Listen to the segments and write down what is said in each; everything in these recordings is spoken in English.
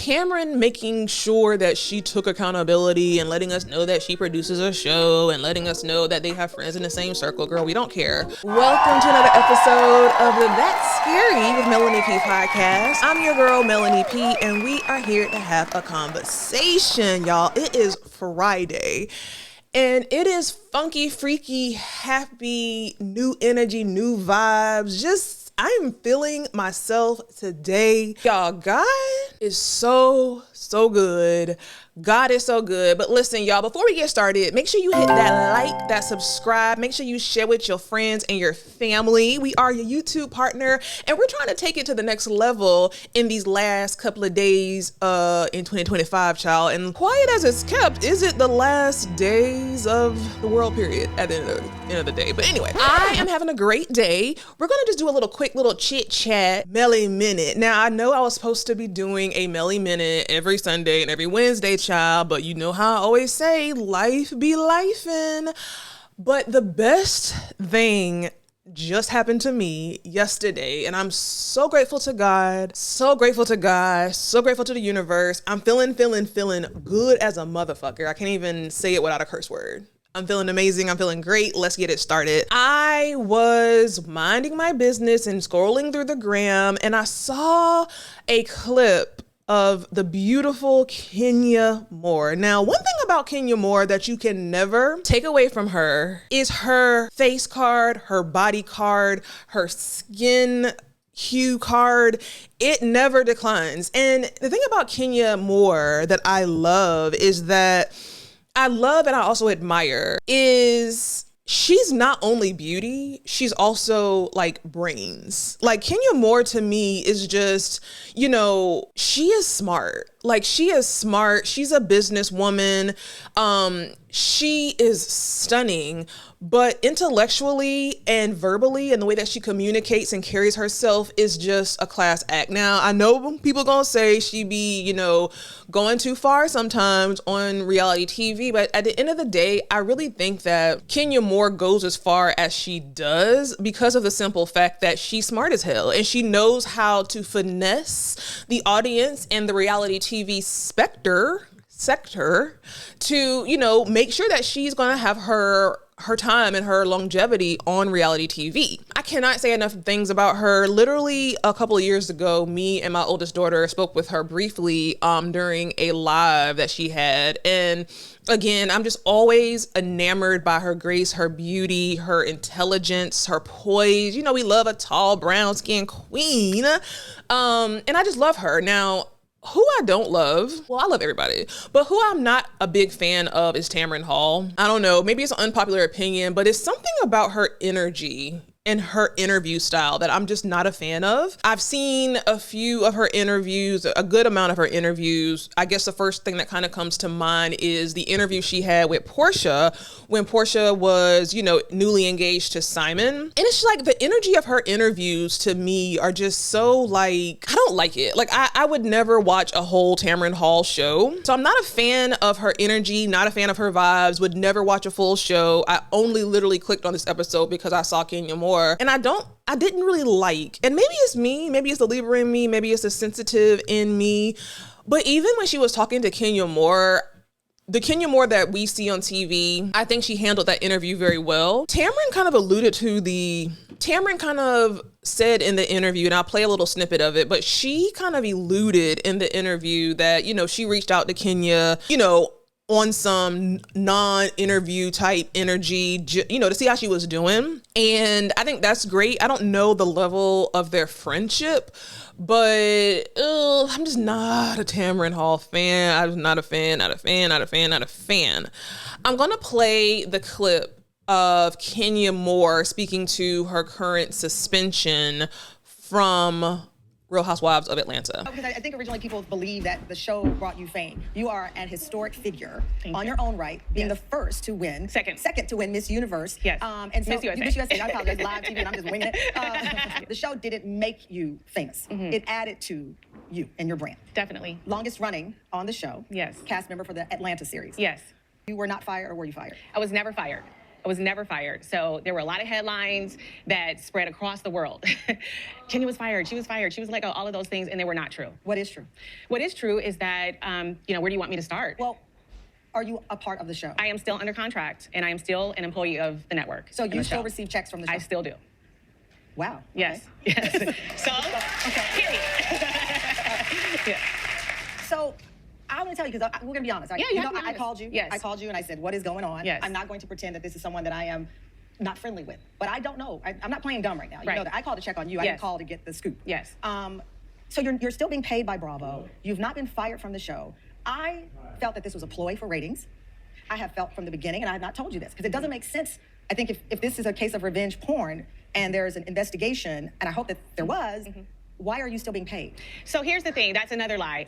Tamron making sure that she took accountability and letting us know that she produces a show and letting us know that they have friends in the same circle. Girl, we don't care. Welcome to another episode of the That's Scary with Meloney P podcast. I'm your girl, Meloney P, and we are here to have a conversation, y'all. It is Friday. And it is funky, freaky, happy, new energy, new vibes. I'm feeling myself today. Y'all, God is so good. God is so good. But listen, y'all, before we get started, make sure you hit that like, that subscribe. Make sure you share with your friends and your family. We are your YouTube partner, and we're trying to take it to the next level in these last couple of days in 2025, child. And quiet as it's kept, is it the last days of the world period at the end of the day? But anyway, I am having a great day. We're going to just do a quick little chit chat, Melly Minute. Now, I know I was supposed to be doing a Melly Minute every Sunday and every Wednesday, child, but you know how I always say, life be lifing. But the best thing just happened to me yesterday, and I'm so grateful to God, so grateful to the universe. I'm feeling good as a motherfucker. I can't even say it without a curse word. I'm feeling amazing. I'm feeling great. Let's get it started. I was minding my business and scrolling through the gram, and I saw a clip of the beautiful Kenya Moore. Now, one thing about Kenya Moore that you can never take away from her is her face card, her body card, her skin hue card. It never declines. And the thing about Kenya Moore that I love is that I love and I also admire is she's not only beauty, she's also like brains. Like Kenya Moore to me is just, she is smart. Like she is smart. She's a businesswoman. She is stunning, but intellectually and verbally and the way that she communicates and carries herself is just a class act. Now, I know people gonna say she be, going too far sometimes on reality TV, but at the end of the day, I really think that Kenya Moore goes as far as she does because of the simple fact that she's smart as hell and she knows how to finesse the audience and the reality TV sector to, make sure that she's going to have her time and her longevity on reality TV. I cannot say enough things about her. Literally a couple of years ago, me and my oldest daughter spoke with her briefly during a live that she had. And again, I'm just always enamored by her grace, her beauty, her intelligence, her poise. We love a tall, brown-skinned queen. And I just love her. Now, who I don't love, well, I love everybody, but who I'm not a big fan of is Tamron Hall. I don't know, maybe it's an unpopular opinion, but it's something about her energy and her interview style that I'm just not a fan of. I've seen a few of her interviews, a good amount of her interviews. I guess the first thing that kind of comes to mind is the interview she had with Portia when Portia was, newly engaged to Simon. And it's like the energy of her interviews to me are just so like, I don't like it. Like I would never watch a whole Tamron Hall show. So I'm not a fan of her energy, not a fan of her vibes, would never watch a full show. I only literally clicked on this episode because I saw Kenya Moore. And I didn't really like, and maybe it's me, maybe it's the Libra in me, maybe it's the sensitive in me, but even when she was talking to Kenya Moore, the Kenya Moore that we see on TV, I think she handled that interview very well. Tamron kind of said in the interview, and I'll play a little snippet of it, but she kind of alluded in the interview that, she reached out to Kenya, on some non-interview type energy, to see how she was doing. And I think that's great. I don't know the level of their friendship, but I'm just not a Tamron Hall fan. I'm not a fan. I'm going to play the clip of Kenya Moore speaking to her current suspension from Real Housewives of Atlanta. Because I think originally people believe that the show brought you fame. You are an historic figure on your own right, being the first to win. Second to win Miss Universe. Yes. And so Miss USA. Miss USA. I apologize, live TV, and I'm just winging it. The show didn't make you famous. Mm-hmm. It added to you and your brand. Definitely. Longest running on the show. Yes. Cast member for the Atlanta series. Yes. You were not fired, or were you fired? I was never fired. I was never fired. So there were a lot of headlines that spread across the world. Kenya was fired. She was fired. She was let go. All of those things, and they were not true. What is true? What is true is that, where do you want me to start? Well, are you a part of the show? I am still under contract, and I am still an employee of the network. So you still receive checks from the show? I still do. Wow. Yes. Okay. Yes. So, period. Yeah. So, I'm going to tell you, because we're going to be honest. I called you. Yes. I called you and I said, what is going on? Yes. I'm not going to pretend that this is someone that I am not friendly with. But I don't know. I'm not playing dumb right now. You know that. I called to check on you. I didn't call to get the scoop. Yes. So you're still being paid by Bravo. You've not been fired from the show. I felt that this was a ploy for ratings. I have felt from the beginning, and I have not told you this, because it doesn't make sense. I think if this is a case of revenge porn and there's an investigation, and I hope that there was, why are you still being paid? So here's the thing. That's another lie.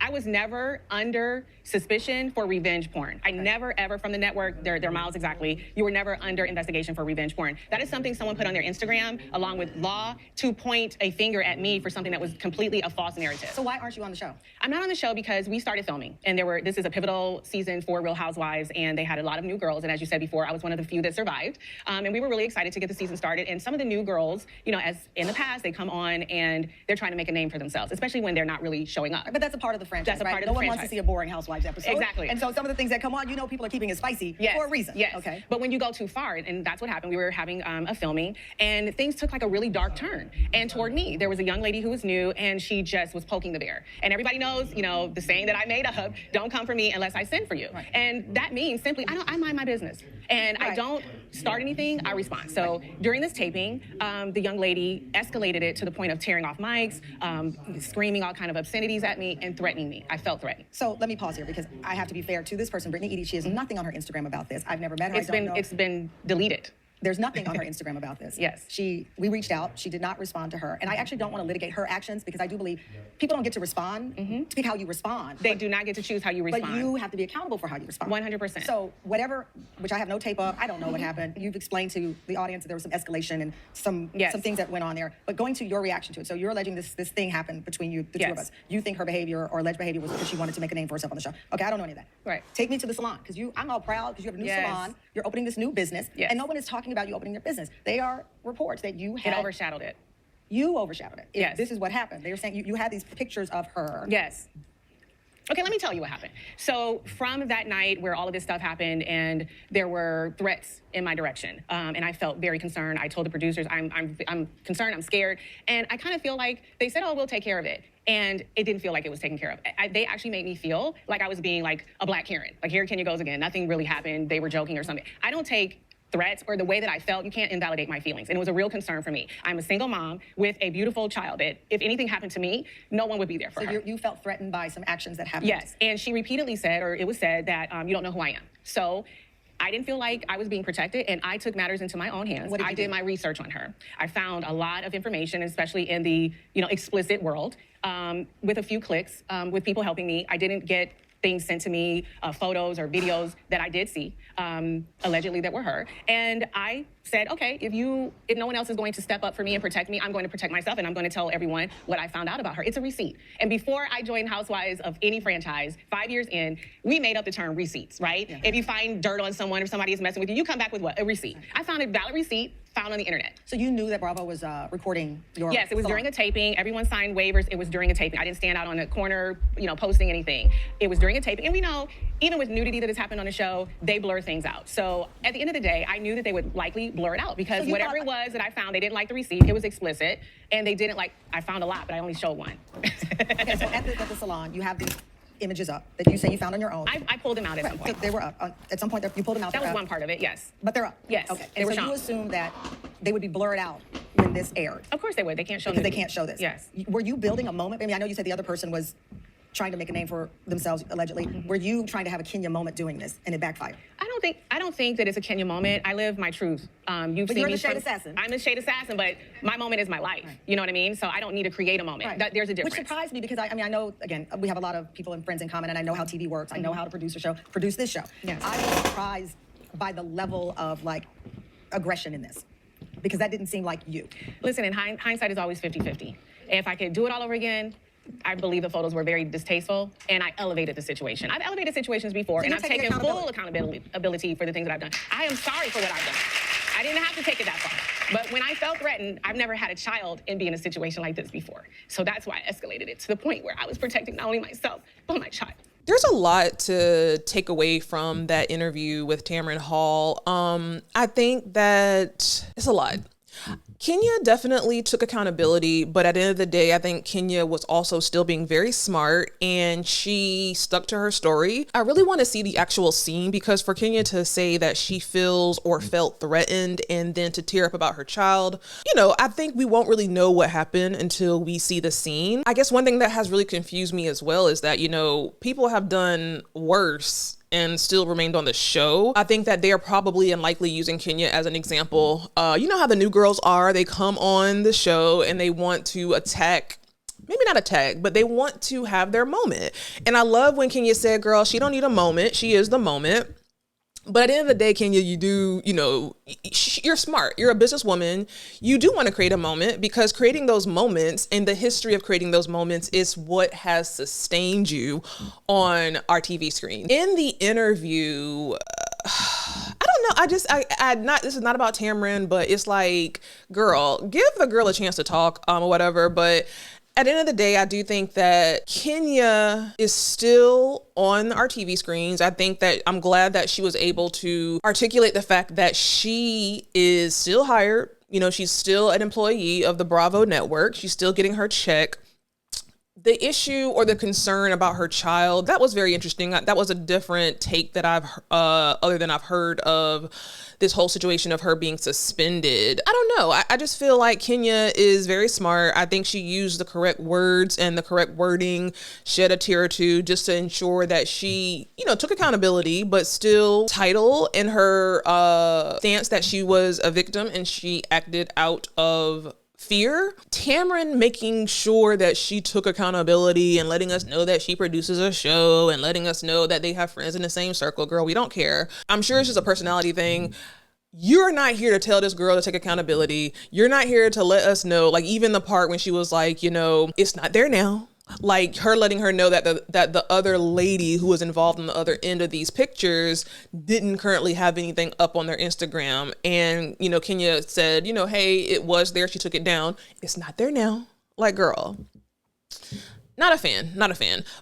I was never under suspicion for revenge porn. I never, ever, from the network, their miles exactly, you were never under investigation for revenge porn. That is something someone put on their Instagram, along with law, to point a finger at me for something that was completely a false narrative. So why aren't you on the show? I'm not on the show because we started filming, and this is a pivotal season for Real Housewives, and they had a lot of new girls, and as you said before, I was one of the few that survived. And we were really excited to get the season started, and some of the new girls, as in the past, they come on and they're trying to make a name for themselves, especially when they're not really showing up. But that's a part of the franchise, That's a right? part of no the one franchise. wants to see a boring Housewives episode. Exactly. And so some of the things that come on, people are keeping it spicy for a reason. Yes. Okay. But when you go too far, and that's what happened, we were having a filming, and things took like a really dark turn. And toward me, there was a young lady who was new, and she just was poking the bear. And everybody knows, the saying that I made up, don't come for me unless I send for you. Right. And that means simply, I mind my business. And I don't start anything, I respond. So during this taping, the young lady escalated it to the point of tearing off mics, screaming all kind of obscenities at me, and threatening me. I felt threatened. So let me pause here, because I have to be fair to this person, Brittany Edie. She has nothing on her Instagram about this. I've never met her. It's been deleted. There's nothing on her Instagram about this. Yes. We reached out. She did not respond to her. And I actually don't want to litigate her actions, because I do believe people don't get to respond to pick how you respond. They do not get to choose how you respond. But you have to be accountable for how you respond. 100%. So whatever, which I have no tape of, I don't know what happened. You've explained to the audience that there was some escalation and some things that went on there. But going to your reaction to it, so you're alleging this thing happened between you, the two of us. You think her behavior or alleged behavior was because she wanted to make a name for herself on the show. Okay, I don't know any of that. Right. Take me to the salon, because I'm all proud because you have a new salon. You're opening this new business, and no one is talking about you opening your business. They are reports that you had. It overshadowed it. You overshadowed it. Yes. This is what happened. They were saying you had these pictures of her. Yes. Okay, let me tell you what happened. So from that night where all of this stuff happened and there were threats in my direction, and I felt very concerned. I told the producers, I'm concerned, I'm scared, and I kind of feel like they said, oh, we'll take care of it. And it didn't feel like it was taken care of. They actually made me feel like I was being like a black Karen. Like, here Kenya goes again. Nothing really happened. They were joking or something. I don't take threats or the way that I felt. You can't invalidate my feelings. And it was a real concern for me. I'm a single mom with a beautiful child that if anything happened to me, no one would be there for her. So you felt threatened by some actions that happened? Yes. And she repeatedly said, or it was said, that you don't know who I am. So I didn't feel like I was being protected, and I took matters into my own hands. I did my research on her. I found a lot of information, especially in the explicit world, with a few clicks, with people helping me. I didn't get things sent to me, photos or videos that I did see, allegedly that were her. And I said, okay, if no one else is going to step up for me and protect me, I'm going to protect myself, and I'm going to tell everyone what I found out about her. It's a receipt. And before I joined Housewives of any franchise, 5 years in, we made up the term receipts, right? Yeah. If you find dirt on someone, if somebody is messing with you, you come back with what? A receipt. I found a valid receipt found on the internet. So you knew that Bravo was recording your Yes, it was salon. during a taping. Everyone signed waivers. It was during a taping. I didn't stand out on the corner, posting anything. It was during a taping. And we know, even with nudity that has happened on the show, they blur things out. So at the end of the day, I knew that they would likely blur it out, because whatever it was that I found, they didn't like the receipt. It was explicit. And they didn't like, I found a lot, but I only showed one. Okay, so at the salon, you have these images up that you say you found on your own. I pulled them out at some point. So they were up. At some point, you pulled them out. That was one part of it, yes. But they're up? Yes. Okay. They And were so shown. you assume that they would be blurred out when this aired? Of course they would. They can't show because nudity. they can't show this. Yes. Were you building a moment? I mean, I know you said the other person was trying to make a name for themselves, allegedly. Were you trying to have a Kenya moment doing this, and it backfired? I don't think that it's a Kenya moment. I live my truth. You've But seen you're me the shade assassin. I'm the shade assassin, but my moment is my life. Right. You know what I mean? So I don't need to create a moment. Right. There's a difference. Which surprised me, because I know, again, we have a lot of people and friends in common, and I know how TV works. I know how to produce a show, produce this show. Yes. I was surprised by the level of aggression in this, because that didn't seem like you. Listen, in hindsight is always 50-50. If I could do it all over again, I believe the photos were very distasteful, and I elevated the situation. I've elevated situations before, and I've taken full accountability for the things that I've done. I am sorry for what I've done. I didn't have to take it that far. But when I felt threatened, I've never had a child and be in a situation like this before. So that's why I escalated it to the point where I was protecting not only myself, but my child. There's a lot to take away from that interview with Tamron Hall. I think that it's a lot. Kenya definitely took accountability, but at the end of the day, I think Kenya was also still being very smart and she stuck to her story. I really want to see the actual scene because for Kenya to say that she feels or felt threatened and then to tear up about her child, I think we won't really know what happened until we see the scene. I guess one thing that has really confused me as well is that, people have done worse and still remained on the show. I think that they are probably and likely using Kenya as an example. You know how the new girls are, they come on the show and they want to attack, maybe not attack, but they want to have their moment. And I love when Kenya said, girl, she don't need a moment, she is the moment. But at the end of the day, Kenya, you're smart. You're a businesswoman. You do want to create a moment because creating those moments and the history of creating those moments is what has sustained you on our TV screen. In the interview, I don't know. This is not about Tamron, but it's like, girl, give the girl a chance to talk, or whatever. But at the end of the day, I do think that Kenya is still on our TV screens. I think that I'm glad that she was able to articulate the fact that she is still hired. She's still an employee of the Bravo network. She's still getting her check. The issue or the concern about her child, that was very interesting. That was a different take that other than I've heard of this whole situation of her being suspended. I don't know. I just feel like Kenya is very smart. I think she used the correct words and the correct wording, shed a tear or two just to ensure that she, took accountability, but still title in her stance that she was a victim and she acted out of fear. Tamron making sure that she took accountability and letting us know that she produces a show and letting us know that they have friends in the same circle. Girl, we don't care. I'm sure it's just a personality thing. You're not here to tell this girl to take accountability. You're not here to let us know, like even the part when she was like, it's not there now. Like her letting her know that the other lady who was involved on the other end of these pictures didn't currently have anything up on their Instagram. And, Kenya said, hey, it was there. She took it down. It's not there now. Like, girl, not a fan. But at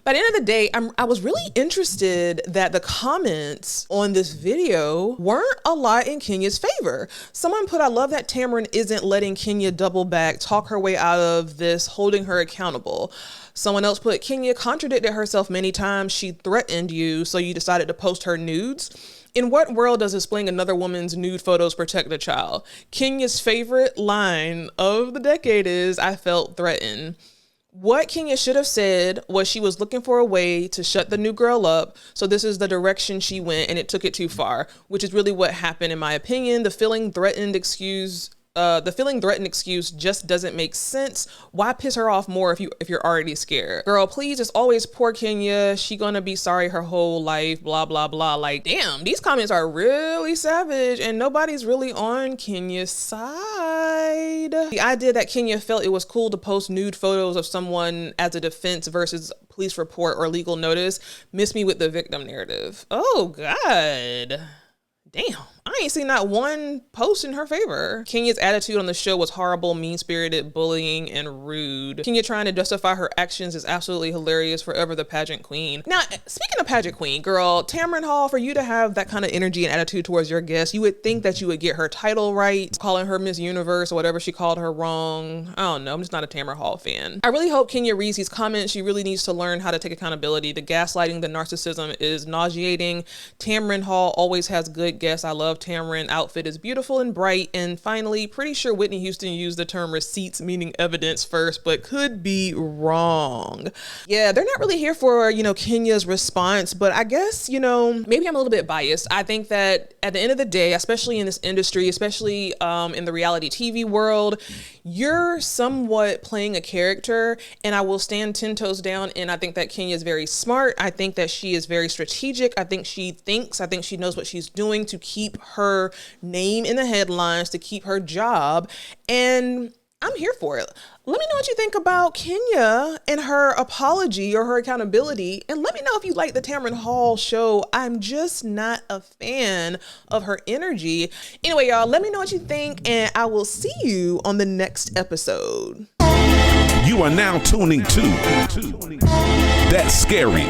the end of the day, I was really interested that the comments on this video weren't a lot in Kenya's favor. Someone put, I love that Tamron isn't letting Kenya double back, talk her way out of this, holding her accountable. Someone else put, Kenya contradicted herself many times. She threatened you, so you decided to post her nudes. In what world does displaying another woman's nude photos protect the child? Kenya's favorite line of the decade is, I felt threatened. What Kenya should have said was she was looking for a way to shut the new girl up. So this is the direction she went and it took it too far, which is really what happened in my opinion. The feeling threatened excuse just doesn't make sense. Why piss her off more if you're already scared? Girl, please, it's always poor Kenya. She gonna be sorry her whole life, blah, blah, blah. Like, damn, these comments are really savage and nobody's really on Kenya's side. The idea that Kenya felt it was cool to post nude photos of someone as a defense versus police report or legal notice missed me with the victim narrative. Oh, God. Damn, I ain't seen not one post in her favor. Kenya's attitude on the show was horrible, mean-spirited, bullying, and rude. Kenya trying to justify her actions is absolutely hilarious. Forever the pageant queen. Now, speaking of pageant queen, girl, Tamron Hall, for you to have that kind of energy and attitude towards your guests, you would think that you would get her title right, calling her Miss Universe or whatever she called her wrong. I don't know, I'm just not a Tamron Hall fan. I really hope Kenya reads these comments. She really needs to learn how to take accountability. The gaslighting, the narcissism is nauseating. Tamron Hall always has good guests. I love Tamron. Outfit is beautiful and bright. And finally, pretty sure Whitney Houston used the term receipts, meaning evidence first, but could be wrong. Yeah, they're not really here for, Kenya's response, but I guess, maybe I'm a little bit biased. I think that at the end of the day, especially in this industry, especially in the reality TV world, you're somewhat playing a character, and I will stand 10 toes down. And I think that Kenya is very smart. I think that she is very strategic. I think she knows what she's doing to keep her name in the headlines, to keep her job. And I'm here for it. Let me know what you think about Kenya and her apology or her accountability. And let me know if you like the Tamron Hall show. I'm just not a fan of her energy. Anyway, y'all, let me know what you think, and I will see you on the next episode. You are now tuning to That's Scary.